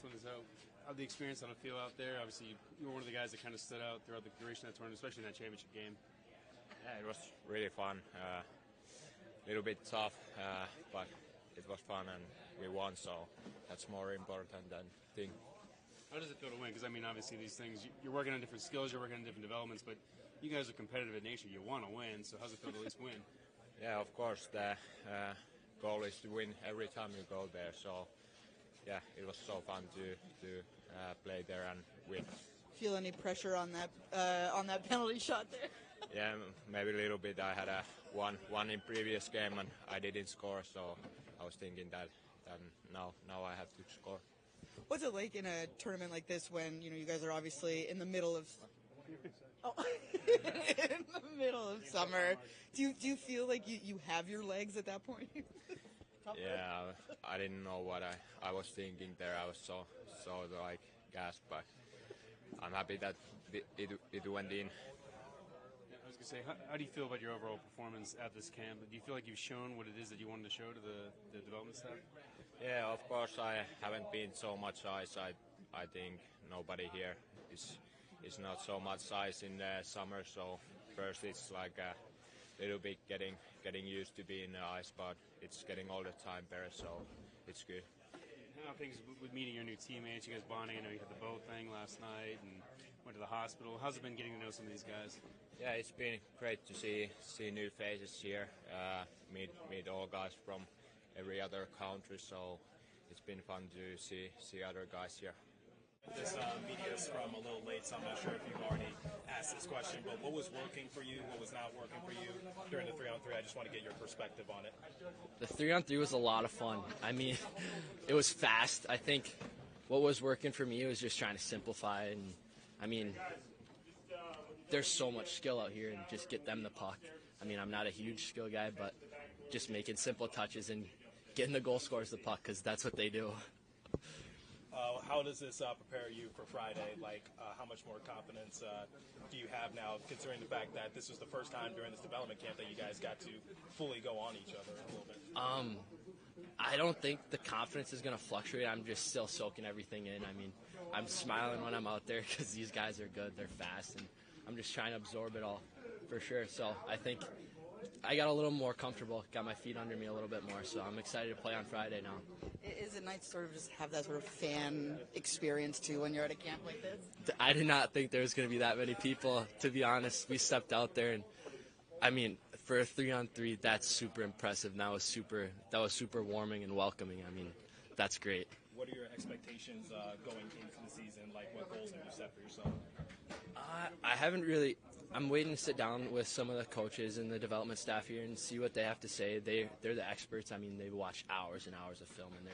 last one is how the experience on the field out there. Obviously, you were one of the guys that kind of stood out throughout the duration of that tournament, especially in that championship game. Yeah, it was really fun. A little bit tough, but it was fun and we won, so that's more important than thing. How does it feel to win? Because, I mean, obviously these things, you're working on different skills, you're working on different developments, but you guys are competitive in nature. You want to win, so how's it feel to at least win? Yeah, of course, the goal is to win every time you go there, so yeah, it was so fun to play there and win. Feel any pressure on that penalty shot there? Yeah, maybe a little bit. I had one in previous game and I didn't score, so I was thinking that now I have to score. What's it like in a tournament like this when you guys are obviously in the middle of in the middle of summer? Do you feel like you have your legs at that point? Yeah, I didn't know what I was thinking there. I was so like gassed, but I'm happy that it went in. I was going to say, how do you feel about your overall performance at this camp? Do you feel like you've shown what it is that you wanted to show to the development staff? Yeah, of course I haven't been so much size. I think nobody here is not so much size in the summer, so first it's like a little bit getting used to being in the ice, but it's getting all the time better, so it's good. How are things with meeting your new teammates? You guys bonding? I know you had the boat thing last night and went to the hospital. How's it been getting to know some of these guys? Yeah, it's been great to see new faces here, meet all guys from every other country, so it's been fun to see other guys here. This media is from a little late, so I'm not sure if you've already asked this question, but what was working for you, what was not working for you during the 3-on-3? I just want to get your perspective on it. The 3-on-3 was a lot of fun. I mean, it was fast. I think what was working for me was just trying to simplify, and I mean, there's so much skill out here, and just get them the puck. I mean, I'm not a huge skill guy, but just making simple touches and getting the goal scorers the puck, because that's what they do. How does this prepare you for Friday? Like, how much more confidence do you have now, considering the fact that this was the first time during this development camp that you guys got to fully go on each other a little bit? I don't think the confidence is going to fluctuate. I'm just still soaking everything in. I mean, I'm smiling when I'm out there because these guys are good. They're fast, and I'm just trying to absorb it all for sure. So I think I got a little more comfortable, got my feet under me a little bit more, so I'm excited to play on Friday now. Is it nice to sort of just have that sort of fan experience, too, when you're at a camp like this? I did not think there was going to be that many people, to be honest. We stepped out there, and, I mean, for a 3-on-3, that's super impressive. That was super warming and welcoming. I mean, that's great. What are your expectations going into the season? Like, what goals have you set for yourself? I haven't really. I'm waiting to sit down with some of the coaches and the development staff here and see what they have to say. They're the experts. I mean, they watch hours and hours of film, and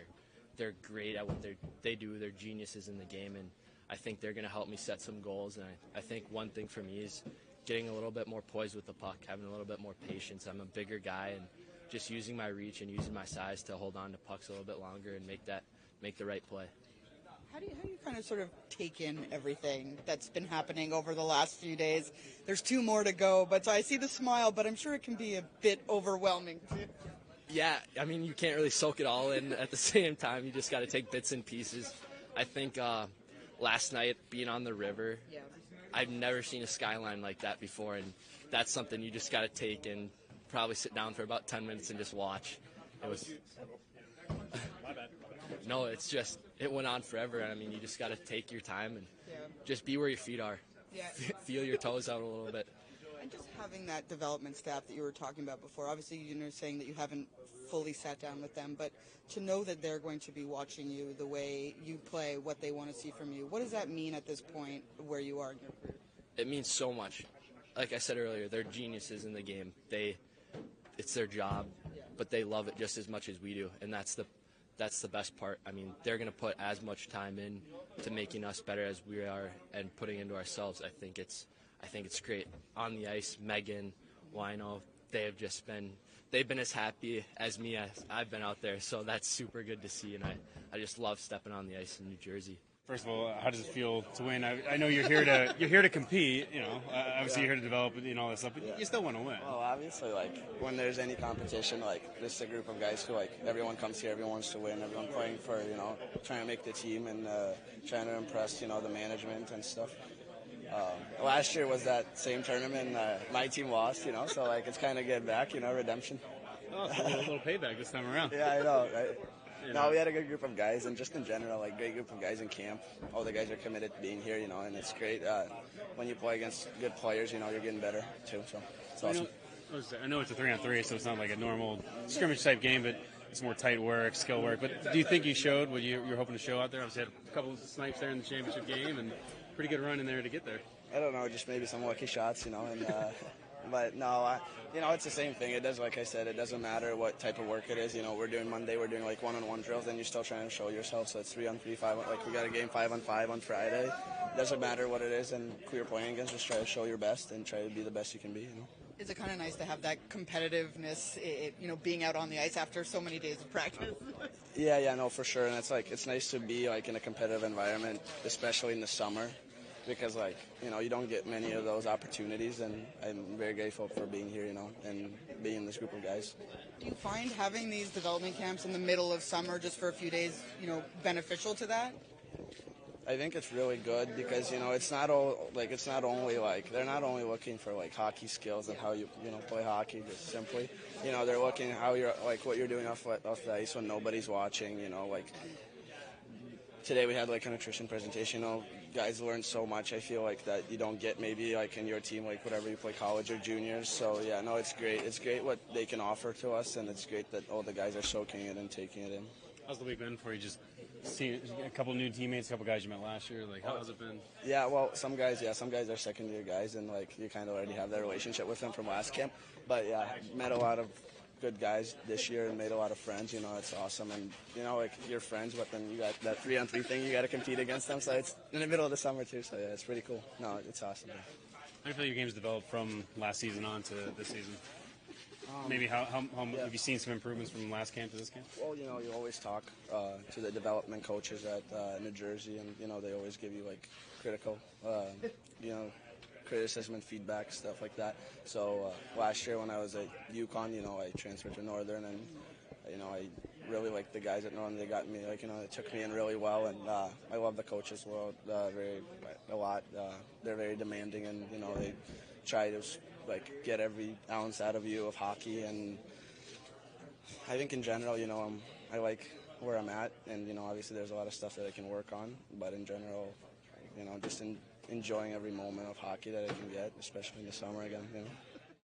they're great at what they do. They're geniuses in the game, and I think they're going to help me set some goals. And I think one thing for me is getting a little bit more poise with the puck, having a little bit more patience. I'm a bigger guy, and just using my reach and using my size to hold on to pucks a little bit longer and make the right play. How do you kind of sort of take in everything that's been happening over the last few days? There's 2 more to go, but so I see the smile, but I'm sure it can be a bit overwhelming too. Yeah, I mean, you can't really soak it all in at the same time. You just got to take bits and pieces. I think last night, being on the river, Yeah. I've never seen a skyline like that before, and that's something you just got to take and probably sit down for about 10 minutes and just watch. It was. My bad. No, it's just, it went on forever. I mean, you just got to take your time and just be where your feet are. Yeah. Feel your toes out a little bit. And just having that development staff that you were talking about before, obviously you're saying that you haven't fully sat down with them, but to know that they're going to be watching you, the way you play, what they want to see from you, what does that mean at this point where you are in your career? It means so much. Like I said earlier, they're geniuses in the game. It's their job, but they love it just as much as we do, and that's the best part. I mean, they're going to put as much time in to making us better as we are and putting into ourselves. I think it's great. On the ice, Megan, Wino, they've been as happy as me as I've been out there, so that's super good to see, and I just love stepping on the ice in New Jersey. First of all, how does it feel to win? I know you're here to compete. You know, obviously you're here to develop and all that stuff, but you still want to win. Well, obviously, like when there's any competition, like this is a group of guys who like everyone comes here, everyone wants to win, everyone playing for trying to make the team and trying to impress the management and stuff. Last year was that same tournament. My team lost, so like it's kind of getting back, redemption. Oh, so a little payback this time around. Yeah, I know, right? No, we had a good group of guys, and just in general, like great group of guys in camp. All the guys are committed to being here, and it's great. When you play against good players, you're getting better too. So it's awesome. I know it's a 3-on-3, so it's not like a normal scrimmage type game, but it's more tight work, skill work. But do you think you showed what you were hoping to show out there? Obviously, had a couple of snipes there in the championship game, and pretty good run in there to get there. I don't know, just maybe some lucky shots, and but no, it's the same thing. It does, like I said, it doesn't matter what type of work it is. We're doing Monday, we're doing like one-on-one drills, and you're still trying to show yourself. So it's 3-on-3, 5. Like we got a game 5-on-5 on Friday. It doesn't matter what it is, and who you're playing against. Just try to show your best and try to be the best you can be. Is it kind of nice to have that competitiveness, being out on the ice after so many days of practice? Yeah, no, for sure. And it's nice to be like in a competitive environment, especially in the summer. Because you don't get many of those opportunities, and I'm very grateful for being here, and being in this group of guys. Do you find having these development camps in the middle of summer just for a few days, beneficial to that? I think it's really good because it's not only they're not only looking for like hockey skills and how you play hockey just simply. They're looking how you're like what you're doing off the ice when nobody's watching. Today we had like a nutrition presentation. Guys learn so much. I feel like that you don't get maybe like in your team, like whatever you play college or juniors. So yeah, no, it's great. It's great what they can offer to us, and it's great that all the guys are soaking it and taking it in. How's the week been for you? Just seeing a couple new teammates, a couple guys you met last year. Like, how's it been? Yeah, well, some guys are second-year guys, and like you kind of already have that relationship with them from last camp. But yeah, met a lot of good guys this year and made a lot of friends. It's awesome, and like you're friends, but then you got that 3-on-3 thing. You got to compete against them, so it's in the middle of the summer too. So yeah, it's pretty cool. No, it's awesome. How do you feel your game's developed from last season on to this season? Maybe how have you seen some improvements from last camp to this camp? Well, you always talk to the development coaches at New Jersey, and they always give you like critical, criticism and feedback, stuff like that. So last year when I was at UConn, I transferred to Northern, and I really liked the guys at Northern. They got me, they took me in really well, and I love the coaches a lot. They're very demanding, and they try to get every ounce out of you of hockey. And I think in general, I like where I'm at, and obviously there's a lot of stuff that I can work on, but in general, just enjoying every moment of hockey that I can get, especially in the summer again.